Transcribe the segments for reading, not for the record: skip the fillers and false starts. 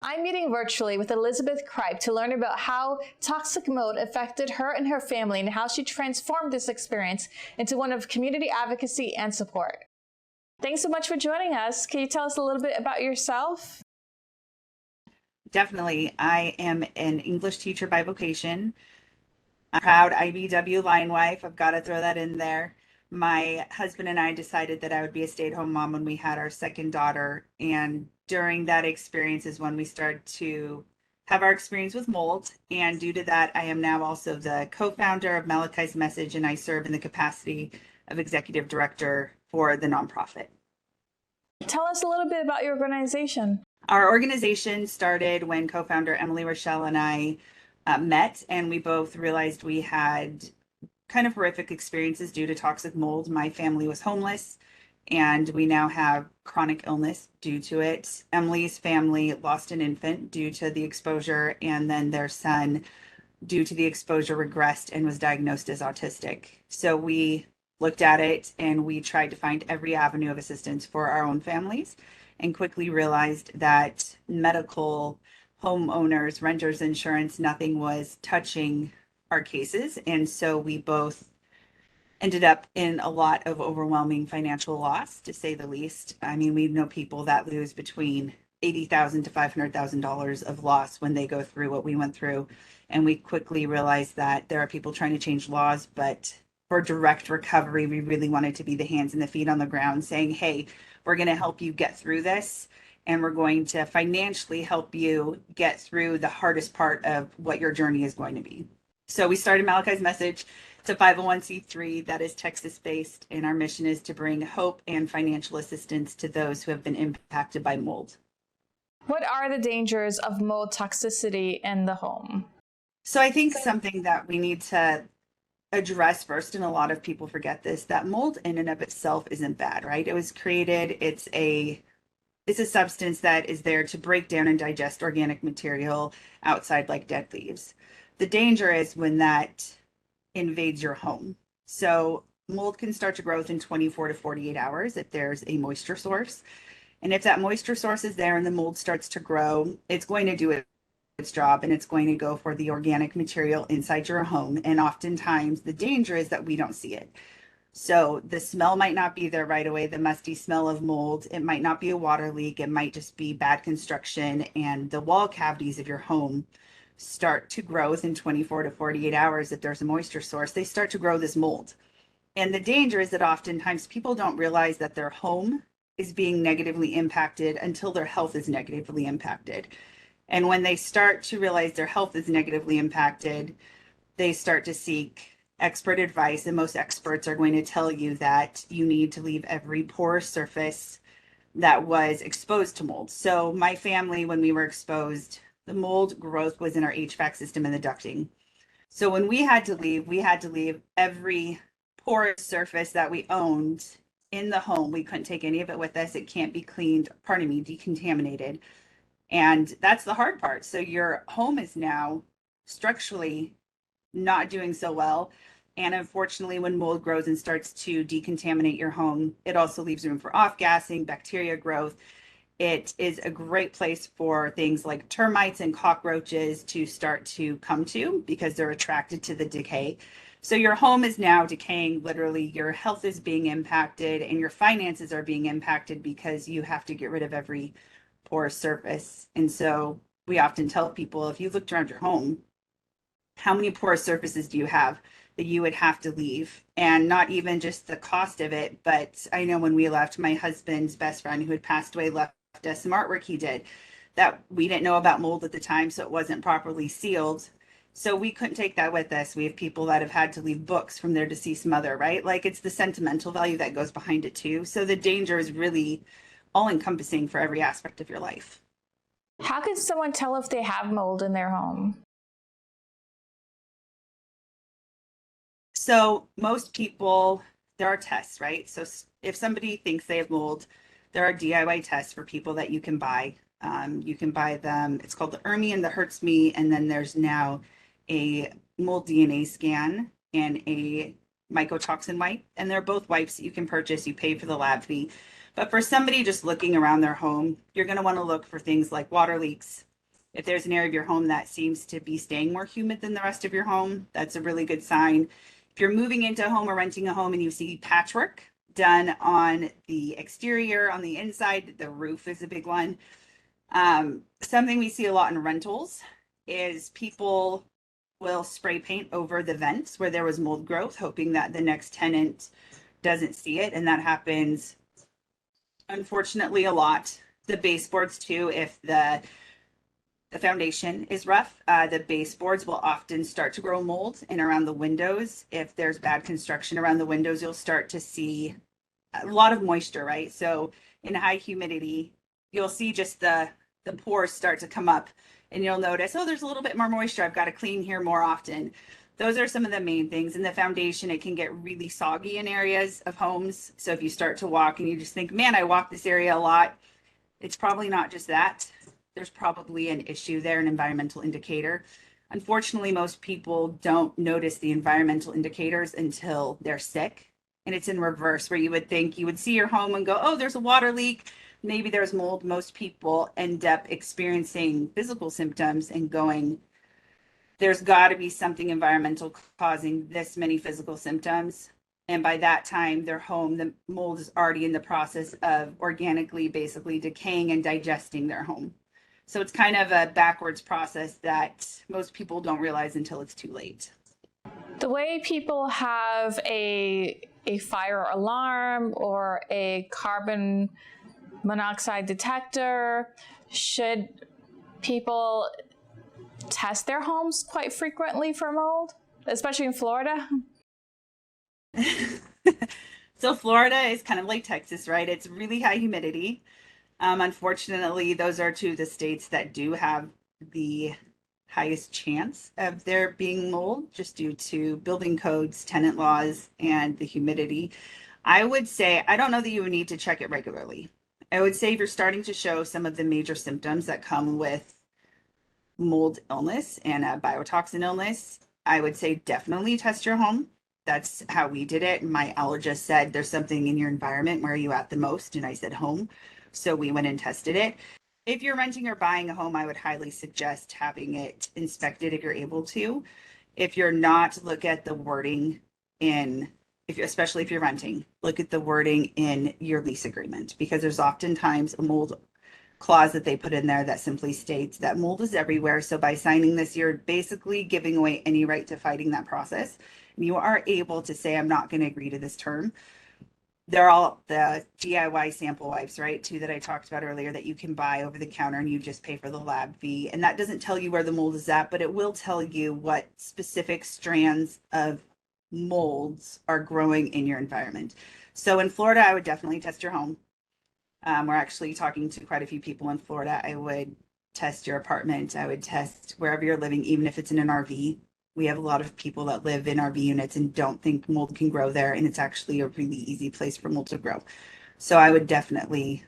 I'm meeting virtually with Elizabeth Kripe to learn about how toxic mold affected her and her family and how she transformed this experience into one of community advocacy and support. Thanks so much for joining us. Can you tell us a little bit about yourself? Definitely. I am an English teacher by vocation. I'm a proud IBW line wife. I've got to throw that in there. My husband and I decided that I would be a stay-at-home mom when we had our second daughter. And during that experience is when we started to have our experience with mold. And due to that, I am now also the co-founder of Malachi's Message, and I serve in the capacity of executive director for the nonprofit. Tell us a little bit about your organization. Our organization started when co-founder Emily Rochelle and I met, and we both realized we had kind of horrific experiences due to toxic mold. My family was homeless, and we now have chronic illness due to it. Emily's family lost an infant due to the exposure, and then their son, due to the exposure, regressed and was diagnosed as autistic. So we looked at it and we tried to find every avenue of assistance for our own families, and quickly realized that medical, homeowners, renters insurance, nothing was touching our cases. And so we both ended up in a lot of overwhelming financial loss, to say the least. I mean, we know people that lose between $80,000 to $500,000 of loss when they go through what we went through. And we quickly realized that there are people trying to change laws, but for direct recovery, we really wanted to be the hands and the feet on the ground, saying, hey, we're going to help you get through this, and we're going to financially help you get through the hardest part of what your journey is going to be. So we started Malachi's Message. It's a 501c3 that is Texas-based, and our mission is to bring hope and financial assistance to those who have been impacted by mold. What are the dangers of mold toxicity in the home? So I think something that we need to address first, and a lot of people forget this, that mold in and of itself isn't bad, right? It was created, it's a substance that is there to break down and digest organic material outside, like dead leaves. The danger is when that invades your home. So mold can start to grow within 24 to 48 hours if there's a moisture source. And if that moisture source is there and the mold starts to grow, it's going to do its job, and it's going to go for the organic material inside your home. And oftentimes the danger is that we don't see it. So the smell might not be there right away, the musty smell of mold. It might not be a water leak. It might just be bad construction, and the wall cavities of your home start to grow within 24 to 48 hours. If there's a moisture source, they start to grow this mold. And the danger is that oftentimes people don't realize that their home is being negatively impacted until their health is negatively impacted. And when they start to realize their health is negatively impacted, they start to seek expert advice. And most experts are going to tell you that you need to leave every porous surface that was exposed to mold. So my family, when we were exposed, the mold growth was in our HVAC system and the ducting. So when we had to leave every porous surface that we owned in the home. We couldn't take any of it with us. It can't be cleaned, decontaminated. And that's the hard part. So your home is now structurally not doing so well. And unfortunately, when mold grows and starts to decontaminate your home, it also leaves room for off-gassing, bacteria growth. It is a great place for things like termites and cockroaches to start to come to, because they're attracted to the decay. So your home is now decaying, literally. Your health is being impacted and your finances are being impacted because you have to get rid of every porous surface. And so we often tell people, if you looked around your home, how many porous surfaces do you have that you would have to leave? And not even just the cost of it, but I know when we left, my husband's best friend who had passed away left us some artwork he did that we didn't know about mold at the time, so it wasn't properly sealed. So we couldn't take that with us. We have people that have had to leave books from their deceased mother, right? Like, it's the sentimental value that goes behind it too. So the danger is really all encompassing for every aspect of your life. How can someone tell if they have mold in their home? So most people, there are tests, right? So if somebody thinks they have mold, there are DIY tests for people that you can buy. You can buy them. It's called the ERMI and the HERTSMI, and then there's now a mold DNA scan and a mycotoxin wipe, and they're both wipes that you can purchase. You pay for the lab fee. But for somebody just looking around their home, you're going to want to look for things like water leaks, If there's an area of your home that seems to be staying more humid than the rest of your home, that's a really good sign. If you're moving into a home or renting a home and you see patchwork done on the exterior, on the inside, the roof is a big one. Something we see a lot in rentals is people will spray paint over the vents where there was mold growth, hoping that the next tenant doesn't see it. And that happens, unfortunately, a lot. The baseboards too, if the foundation is rough, the baseboards will often start to grow mold. And around the windows, if there's bad construction around the windows, you'll start to see a lot of moisture, right? So in high humidity, you'll see just the pores start to come up, and you'll notice, oh, there's a little bit more moisture. I've got to clean here more often. Those are some of the main things. In the foundation, it can get really soggy in areas of homes. So if you start to walk and you just think, man, I walk this area a lot, it's probably not just that. There's probably an issue there, an environmental indicator. Unfortunately, most people don't notice the environmental indicators until they're sick. And it's in reverse, where you would think you would see your home and go, oh, there's a water leak. Maybe there's mold. Most people end up experiencing physical symptoms and going, there's got to be something environmental causing this many physical symptoms. And by that time, their home, the mold is already in the process of organically basically decaying and digesting their home. So it's kind of a backwards process that most people don't realize until it's too late. The way people have a fire alarm or a carbon monoxide detector, should people test their homes quite frequently for mold, especially in Florida? So Florida is kind of like Texas, right? It's really high humidity. Unfortunately, those are two of the states that do have the highest chance of there being mold just due to building codes, tenant laws, and the humidity. I would say, I don't know that you would need to check it regularly. I would say if you're starting to show some of the major symptoms that come with mold illness and a biotoxin illness, I would say definitely test your home. That's how we did it. My allergist said there's something in your environment. Where are you at the most? And I said home. So we went and tested it. If you're renting or buying a home, I would highly suggest having it inspected if you're able to. If you're not, look at the wording in, especially if you're renting, look at the wording in your lease agreement, because there's oftentimes a mold clause that they put in there that simply states that mold is everywhere. So by signing this, you're basically giving away any right to fighting that process. And you are able to say, I'm not going to agree to this term. They're all the DIY sample wipes, right? Too, that I talked about earlier, that you can buy over the counter and you just pay for the lab fee. And that doesn't tell you where the mold is at, but it will tell you what specific strands of molds are growing in your environment. So in Florida, I would definitely test your home. We're actually talking to quite a few people in Florida. I would test your apartment. I would test wherever you're living, even if it's in an RV. We have a lot of people that live in RV units and don't think mold can grow there. And it's actually a really easy place for mold to grow. So I would definitely,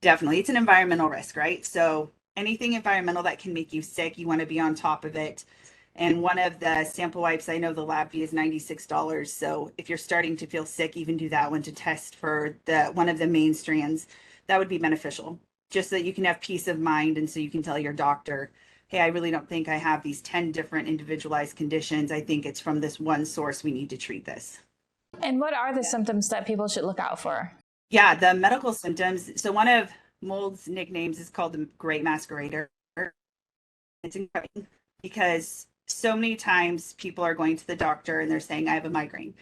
it's an environmental risk, right? So anything environmental that can make you sick, you want to be on top of it. And one of the sample wipes, I know the lab fee is $96. So if you're starting to feel sick, even do that one to test for one of the main strands. That would be beneficial, just so that you can have peace of mind. And so you can tell your doctor, hey, I really don't think I have these 10 different individualized conditions. I think it's from this one source. We need to treat this. And what are the symptoms that people should look out for? Yeah, the medical symptoms. So one of mold's nicknames is called the Great Masquerader. It's incredible because so many times people are going to the doctor and they're saying, I have a migraine.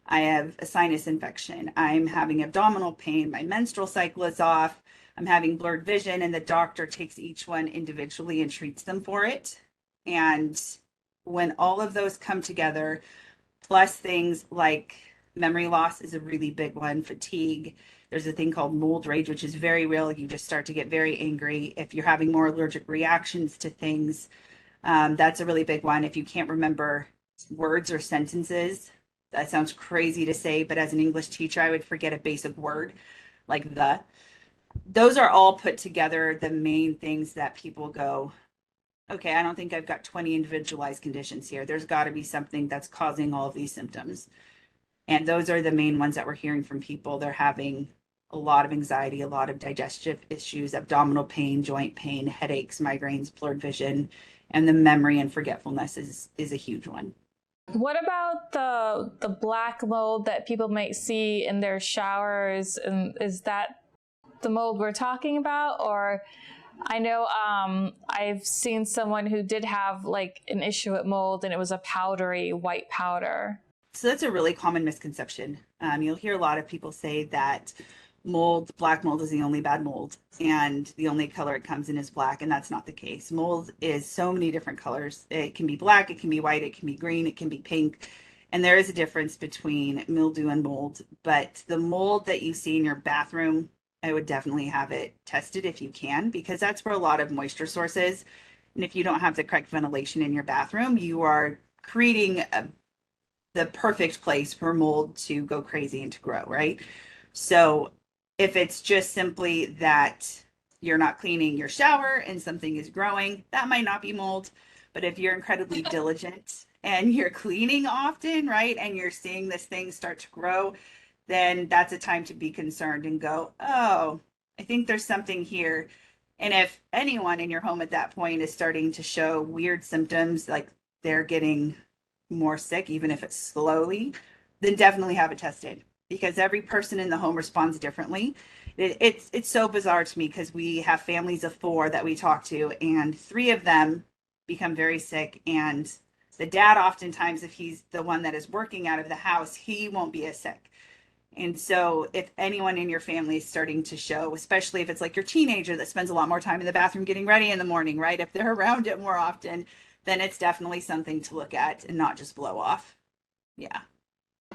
I have a sinus infection. I'm having abdominal pain. My menstrual cycle is off. I'm having blurred vision, and the doctor takes each one individually and treats them for it. And when all of those come together, plus things like memory loss is a really big one, fatigue. There's a thing called mold rage, which is very real. You just start to get very angry. If you're having more allergic reactions to things, that's a really big one. If you can't remember words or sentences, that sounds crazy to say, but as an English teacher, I would forget a basic word like the. Those are all put together, the main things that people go, okay, I don't think I've got 20 individualized conditions here. There's got to be something that's causing all of these symptoms. And those are the main ones that we're hearing from people. They're having a lot of anxiety, a lot of digestive issues, abdominal pain, joint pain, headaches, migraines, blurred vision, and the memory and forgetfulness is a huge one. What about the black mold that people might see in their showers? And is that the mold we're talking about? Or I know I've seen someone who did have like an issue with mold, and it was a powdery white powder. So that's a really common misconception. You'll hear a lot of people say that mold, black mold is the only bad mold, and the only color it comes in is black, and that's not the case. Mold is so many different colors. It can be black, it can be white, it can be green, it can be pink, and there is a difference between mildew and mold. But the mold that you see in your bathroom, I would definitely have it tested if you can, because that's where a lot of moisture source is. And if you don't have the correct ventilation in your bathroom, you are creating the perfect place for mold to go crazy and to grow, right? So if it's just simply that you're not cleaning your shower and something is growing, that might not be mold. But if you're incredibly diligent and you're cleaning often, right, and you're seeing this thing start to grow, then that's a time to be concerned and go, oh, I think there's something here. And if anyone in your home at that point is starting to show weird symptoms, like they're getting more sick, even if it's slowly, then definitely have it tested, because every person in the home responds differently. It's so bizarre to me, because we have families of 4 that we talk to, and 3 of them become very sick. And the dad, oftentimes, if he's the one that is working out of the house, he won't be as sick. And so if anyone in your family is starting to show, especially if it's like your teenager that spends a lot more time in the bathroom getting ready in the morning, right? If they're around it more often, then it's definitely something to look at and not just blow off. Yeah.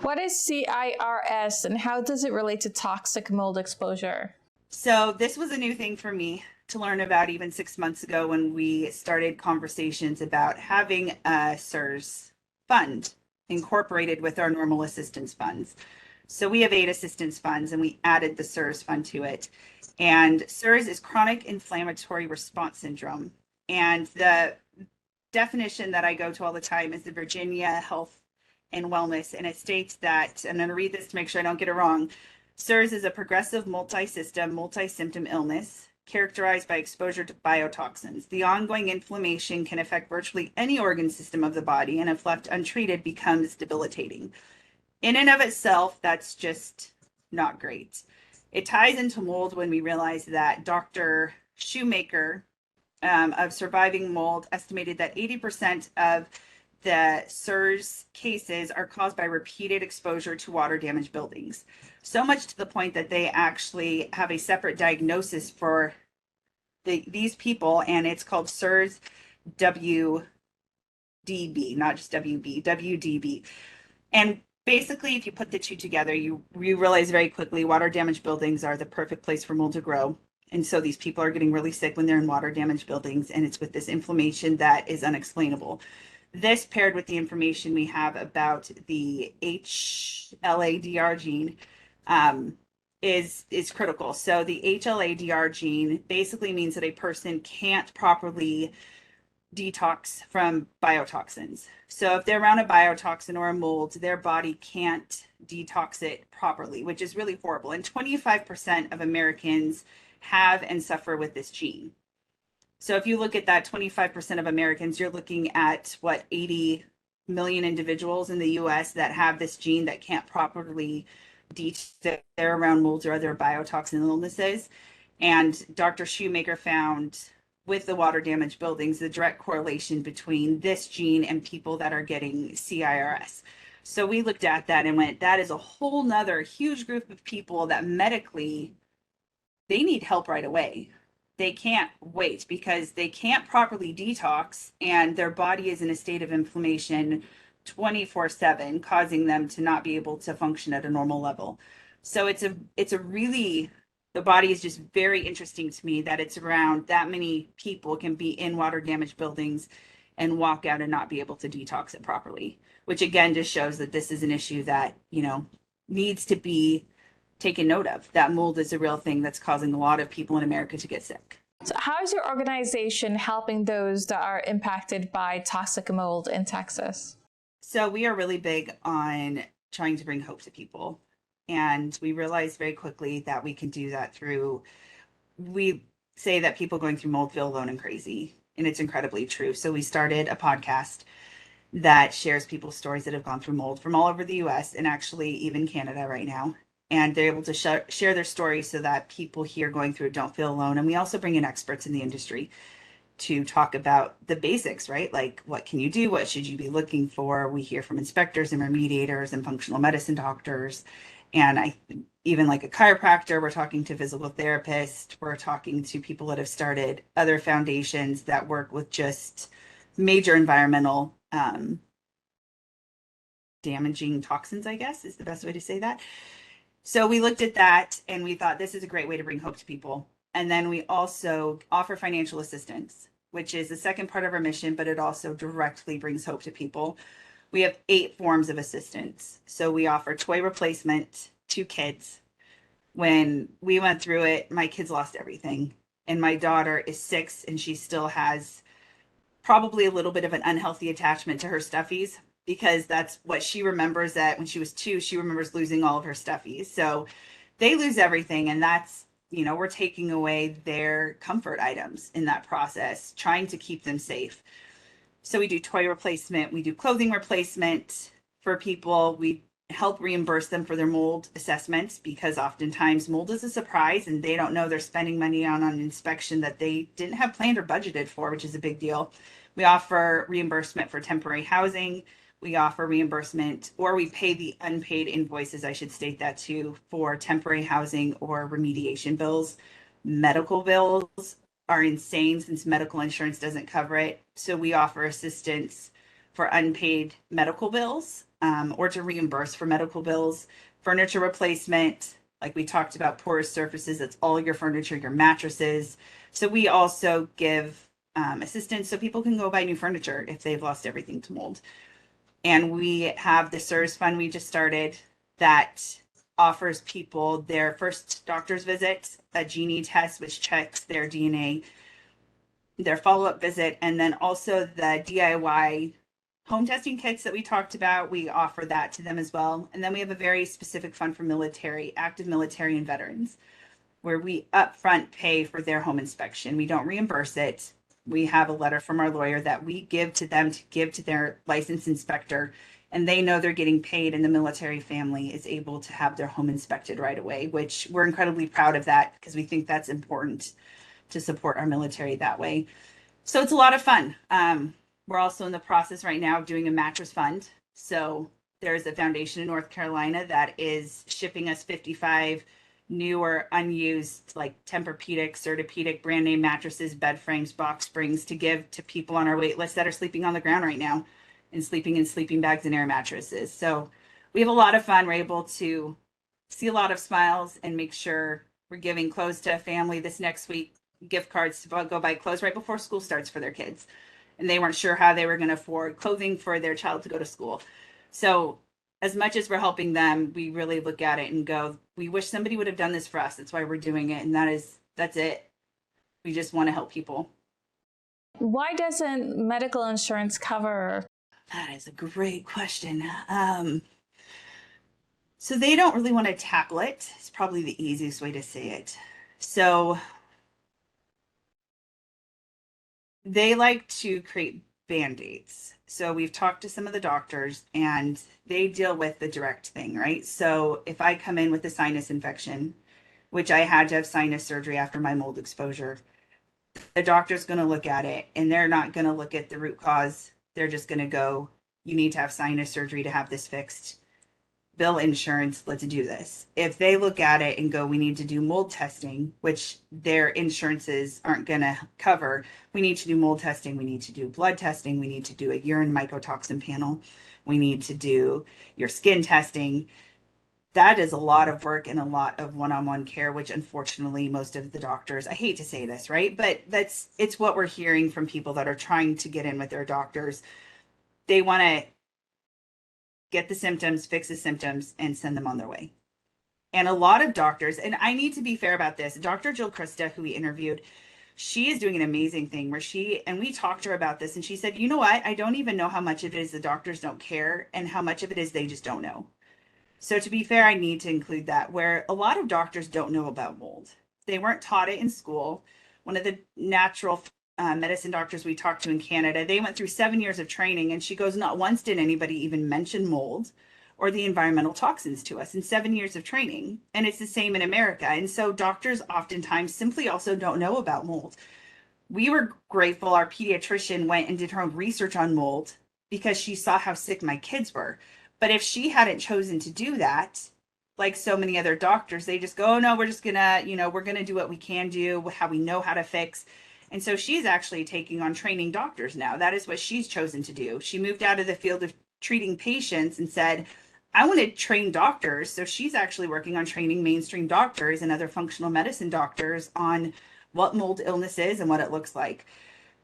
What is CIRS, and how does it relate to toxic mold exposure? So this was a new thing for me to learn about even 6 months ago, when we started conversations about having a CIRS fund incorporated with our normal assistance funds. So we have 8 assistance funds, and we added the CIRS fund to it. And CIRS is chronic inflammatory response syndrome. And the definition that I go to all the time is the Virginia Health and Wellness. And it states that, and I'm going to read this to make sure I don't get it wrong. CIRS is a progressive multi-system, multi-symptom illness characterized by exposure to biotoxins. The ongoing inflammation can affect virtually any organ system of the body, and if left untreated, becomes debilitating. In and of itself, that's just not great. It ties into mold when we realize that Dr. Shoemaker of Surviving Mold estimated that 80% of the CIRS cases are caused by repeated exposure to water damaged buildings. So much to the point that they actually have a separate diagnosis for these people, and it's called CIRS WDB, not just WB, WDB. And basically, if you put the two together, you realize very quickly water damaged buildings are the perfect place for mold to grow. And so these people are getting really sick when they're in water damaged buildings, and it's with this inflammation that is unexplainable. This, paired with the information we have about the HLA-DR gene, is critical. So the HLA-DR gene basically means that a person can't properly detox from biotoxins. So if they're around a biotoxin or a mold, their body can't detox it properly, which is really horrible. And 25% of Americans have and suffer with this gene. So if you look at that 25% of Americans, you're looking at 80 million individuals in the US that have this gene that can't properly detox. They're around molds or other biotoxin illnesses. And Dr. Shoemaker found, with the water damaged buildings, the direct correlation between this gene and people that are getting CIRS. So we looked at that and went, that is a whole nother huge group of people that medically, they need help right away. They can't wait, because they can't properly detox, and their body is in a state of inflammation 24/7, causing them to not be able to function at a normal level. So it's a really, the body is just very interesting to me that it's around that many people can be in water damaged buildings and walk out and not be able to detox it properly, which again just shows that this is an issue that, needs to be taken note of. That mold is a real thing that's causing a lot of people in America to get sick. So how is your organization helping those that are impacted by toxic mold in Texas? So we are really big on trying to bring hope to people. And we realized very quickly that we can do that through, we say that people going through mold feel alone and crazy, and it's incredibly true. So we started a podcast that shares people's stories that have gone through mold from all over the US and actually even Canada right now. And they're able to share their stories so that people here going through it don't feel alone. And we also bring in experts in the industry to talk about the basics, right? Like, what can you do? What should you be looking for? We hear from inspectors and remediators and functional medicine doctors. And I even like a chiropractor, we're talking to physical therapists, we're talking to people that have started other foundations that work with just major environmental damaging toxins, I guess is the best way to say that. So we looked at that and we thought this is a great way to bring hope to people. And then we also offer financial assistance, which is the second part of our mission, but it also directly brings hope to people. We have 8 forms of assistance. So we offer toy replacement to kids. When we went through it, my kids lost everything. And my daughter is 6 and she still has probably a little bit of an unhealthy attachment to her stuffies because that's what she remembers, that when she was 2, she remembers losing all of her stuffies. So they lose everything. And that's, we're taking away their comfort items in that process, trying to keep them safe. So we do toy replacement, we do clothing replacement for people. We help reimburse them for their mold assessments because oftentimes mold is a surprise and they don't know they're spending money on an inspection that they didn't have planned or budgeted for, which is a big deal. We offer reimbursement for temporary housing. We offer reimbursement, or we pay the unpaid invoices, I should state that too, for temporary housing or remediation bills. Medical bills are insane since medical insurance doesn't cover it. So we offer assistance for unpaid medical bills, or to reimburse for medical bills. Furniture replacement, like we talked about, porous surfaces, that's all your furniture, your mattresses. So we also give assistance so people can go buy new furniture if they've lost everything to mold. And we have the CSRS fund we just started that offers people their first doctor's visit, a Genie test, which checks their DNA, their follow-up visit, and then also the DIY home testing kits that we talked about. We offer that to them as well. And then we have a very specific fund for military, active military and veterans, where we upfront pay for their home inspection. We don't reimburse it. We have a letter from our lawyer that we give to them to give to their licensed inspector, and they know they're getting paid, and the military family is able to have their home inspected right away, which we're incredibly proud of that because we think that's important to support our military that way. So it's a lot of fun. We're also in the process right now of doing a mattress fund. So there's a foundation in North Carolina that is shipping us 55 new or unused, like Tempur-Pedic, Certipedic brand name mattresses, bed frames, box springs to give to people on our wait list that are sleeping on the ground right now and sleeping in sleeping bags and air mattresses. So we have a lot of fun. We're able to see a lot of smiles and make sure we're giving clothes to a family this next week, gift cards to go buy clothes right before school starts for their kids. And they weren't sure how they were going to afford clothing for their child to go to school. So as much as we're helping them, we really look at it and go, we wish somebody would have done this for us. That's why we're doing it. And that's it. We just want to help people. Why doesn't medical insurance cover? That is a great question. So they don't really want to tackle it. It's probably the easiest way to say it. So they like to create band-aids. So we've talked to some of the doctors and they deal with the direct thing, right? So if I come in with a sinus infection, which I had to have sinus surgery after my mold exposure, the doctor's going to look at it and they're not going to look at the root cause. They're just going to go, you need to have sinus surgery to have this fixed. Bill insurance, let's do this. If they look at it and go, we need to do mold testing, which their insurances aren't going to cover, we need to do mold testing, we need to do blood testing, we need to do a urine mycotoxin panel, we need to do your skin testing. That is a lot of work and a lot of one-on-one care, which unfortunately most of the doctors, I hate to say this, right? But it's what we're hearing from people that are trying to get in with their doctors. They want to get the symptoms, fix the symptoms, and send them on their way. And a lot of doctors, and I need to be fair about this, Dr. Jill Krista, who we interviewed, she is doing an amazing thing where and we talked to her about this, and she said, you know what? I don't even know how much of it is the doctors don't care and how much of it is they just don't know. So to be fair, I need to include that where a lot of doctors don't know about mold. They weren't taught it in school. One of the natural medicine doctors we talked to in Canada, they went through 7 years of training, and she goes, not once did anybody even mention mold or the environmental toxins to us in 7 years of training. And it's the same in America. And so doctors oftentimes simply also don't know about mold. We were grateful our pediatrician went and did her own research on mold because she saw how sick my kids were. But if she hadn't chosen to do that, like so many other doctors, they just go, oh no, we're just gonna, we're gonna do what we can do, how we know how to fix. And so she's actually taking on training doctors now. That is what she's chosen to do. She moved out of the field of treating patients and said, I want to train doctors. So she's actually working on training mainstream doctors and other functional medicine doctors on what mold illness is and what it looks like.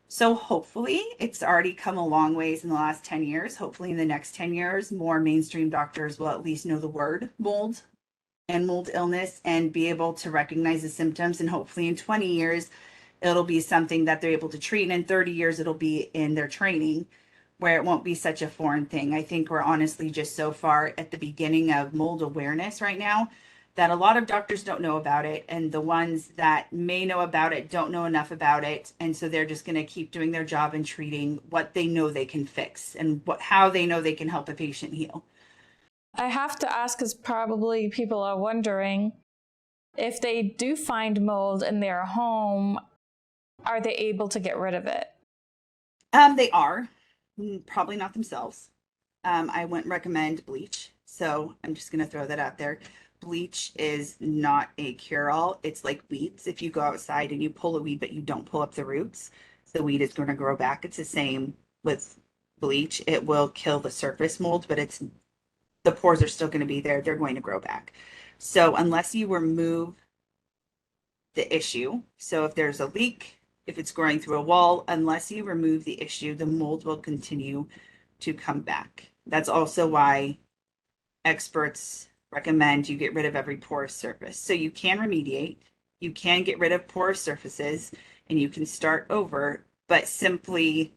So hopefully it's already come a long ways in the last 10 years. Hopefully in the next 10 years, more mainstream doctors will at least know the word mold and mold illness and be able to recognize the symptoms. And hopefully in 20 years, it'll be something that they're able to treat. And in 30 years, it'll be in their training where it won't be such a foreign thing. I think we're honestly just so far at the beginning of mold awareness right now that a lot of doctors don't know about it. And the ones that may know about it don't know enough about it. And so they're just going to keep doing their job and treating what they know they can fix and how they know they can help a patient heal. I have to ask, because probably people are wondering, if they do find mold in their home, are they able to get rid of it? They are, probably not themselves. I wouldn't recommend bleach. So I'm just going to throw that out there. Bleach is not a cure-all. It's like weeds. If you go outside and you pull a weed, but you don't pull up the roots, the weed is going to grow back. It's the same with bleach. It will kill the surface mold, but the pores are still going to be there. They're going to grow back. So unless you remove the issue, so if there's a leak, if it's growing through a wall, unless you remove the issue, the mold will continue to come back. That's also why experts recommend you get rid of every porous surface. So you can remediate, you can get rid of porous surfaces, and you can start over, but simply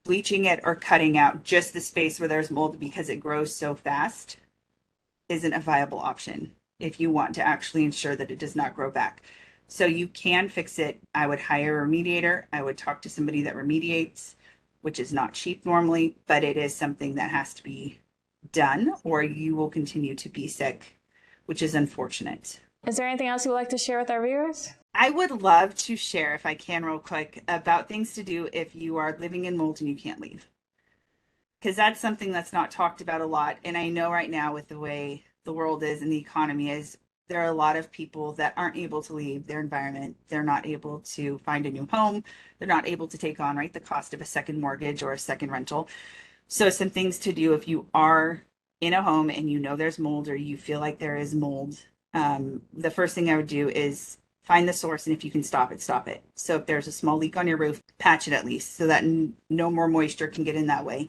bleaching it or cutting out just the space where there's mold because it grows so fast isn't a viable option if you want to actually ensure that it does not grow back. So you can fix it. I would hire a remediator. I would talk to somebody that remediates, which is not cheap normally, but it is something that has to be done or you will continue to be sick, which is unfortunate. Is there anything else you would like to share with our viewers? I would love to share, if I can, real quick, about things to do if you are living in mold and you can't leave. Because that's something that's not talked about a lot. And I know right now, with the way the world is and the economy is, there are a lot of people that aren't able to leave their environment. They're not able to find a new home. They're not able to take on, right, the cost of a second mortgage or a second rental. So some things to do if you are in a home and you know there's mold or you feel like there is mold. The first thing I would do is find the source, and if you can stop it, stop it. So if there's a small leak on your roof, patch it at least so that no more moisture can get in that way.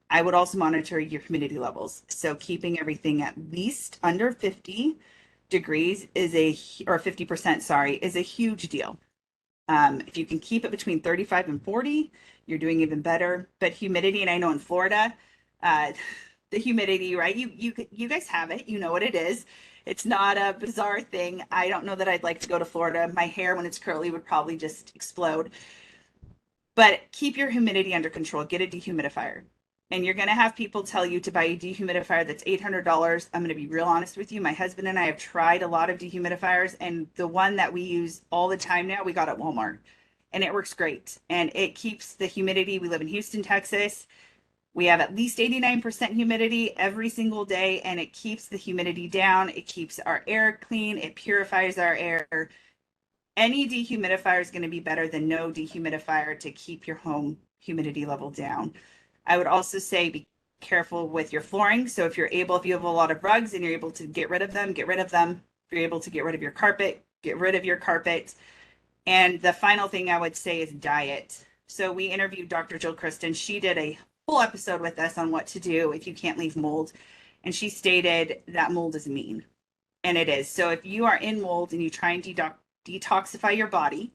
I would also monitor your humidity levels. So keeping everything at least under 50 degrees or 50%, sorry, is a huge deal. If you can keep it between 35 and 40, you're doing even better. But humidity, and I know in Florida, the humidity, right? You guys have it. You know what it is. It's not a bizarre thing. I don't know that I'd like to go to Florida. My hair, when it's curly, would probably just explode. But keep your humidity under control. Get a dehumidifier. And you're going to have people tell you to buy a dehumidifier that's $800. I'm going to be real honest with you. My husband and I have tried a lot of dehumidifiers, and the one that we use all the time now, we got at Walmart. And it works great. And it keeps the humidity. We live in Houston, Texas. We have at least 89% humidity every single day, and it keeps the humidity down. It keeps our air clean. It purifies our air. Any dehumidifier is going to be better than no dehumidifier to keep your home humidity level down. I would also say be careful with your flooring. So if you have a lot of rugs and you're able to get rid of them, get rid of them. If you're able to get rid of your carpet, get rid of your carpet. And the final thing I would say is diet. So we interviewed Dr. Jill Kristen. She did a full episode with us on what to do if you can't leave mold. And she stated that mold is mean. And it is. So if you are in mold and you try and detoxify your body,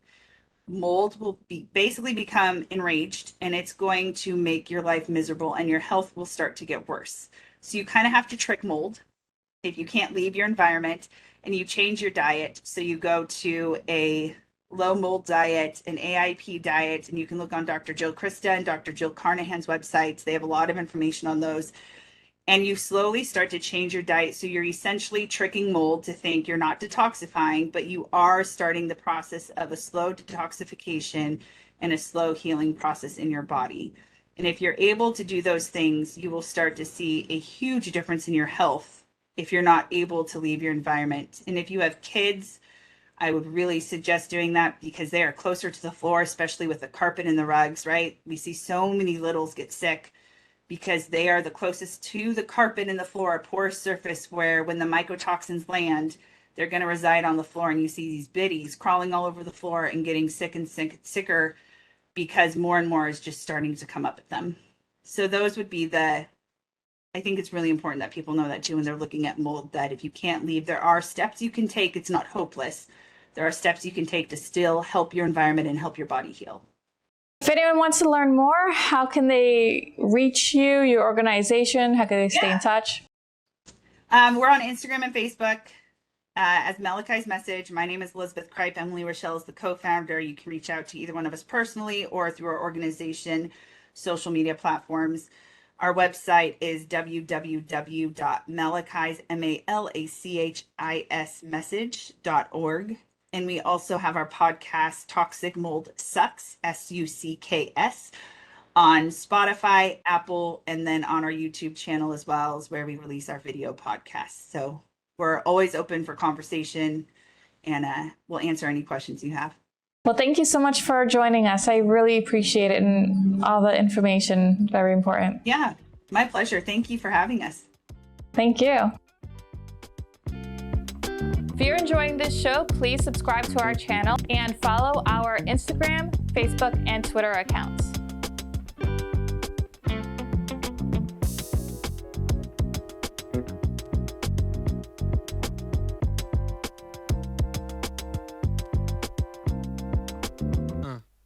mold will basically become enraged, and it's going to make your life miserable and your health will start to get worse. So you kind of have to trick mold if you can't leave your environment, and you change your diet. So you go to a low mold diet, an AIP diet, and you can look on Dr. Jill Krista and Dr. Jill Carnahan's websites. They have a lot of information on those. And you slowly start to change your diet. So you're essentially tricking mold to think you're not detoxifying, but you are starting the process of a slow detoxification and a slow healing process in your body. And if you're able to do those things, you will start to see a huge difference in your health if you're not able to leave your environment. And if you have kids, I would really suggest doing that because they are closer to the floor, especially with the carpet and the rugs, right? We see so many littles get sick because they are the closest to the carpet and the floor, a porous surface where when the mycotoxins land, they're going to reside on the floor. And you see these biddies crawling all over the floor and getting sick and sicker because more and more is just starting to come up at them. So those would be I think it's really important that people know that too when they're looking at mold, that if you can't leave, there are steps you can take. It's not hopeless. There are steps you can take to still help your environment and help your body heal. If anyone wants to learn more, how can they reach you, your organization? How can they stay in touch? We're on Instagram and Facebook as Malachi's Message. My name is Elizabeth Kripe. Emily Rochelle is the co-founder. You can reach out to either one of us personally or through our organization social media platforms. Our website is www.malachis.message.org. And we also have our podcast, Toxic Mold Sucks, SUCKS, on Spotify, Apple, and then on our YouTube channel as well, is where we release our video podcasts. So we're always open for conversation, and we'll answer any questions you have. Well, thank you so much for joining us. I really appreciate it and all the information. Very important. Yeah, my pleasure. Thank you for having us. Thank you. If you're enjoying this show, please subscribe to our channel and follow our Instagram, Facebook, and Twitter accounts.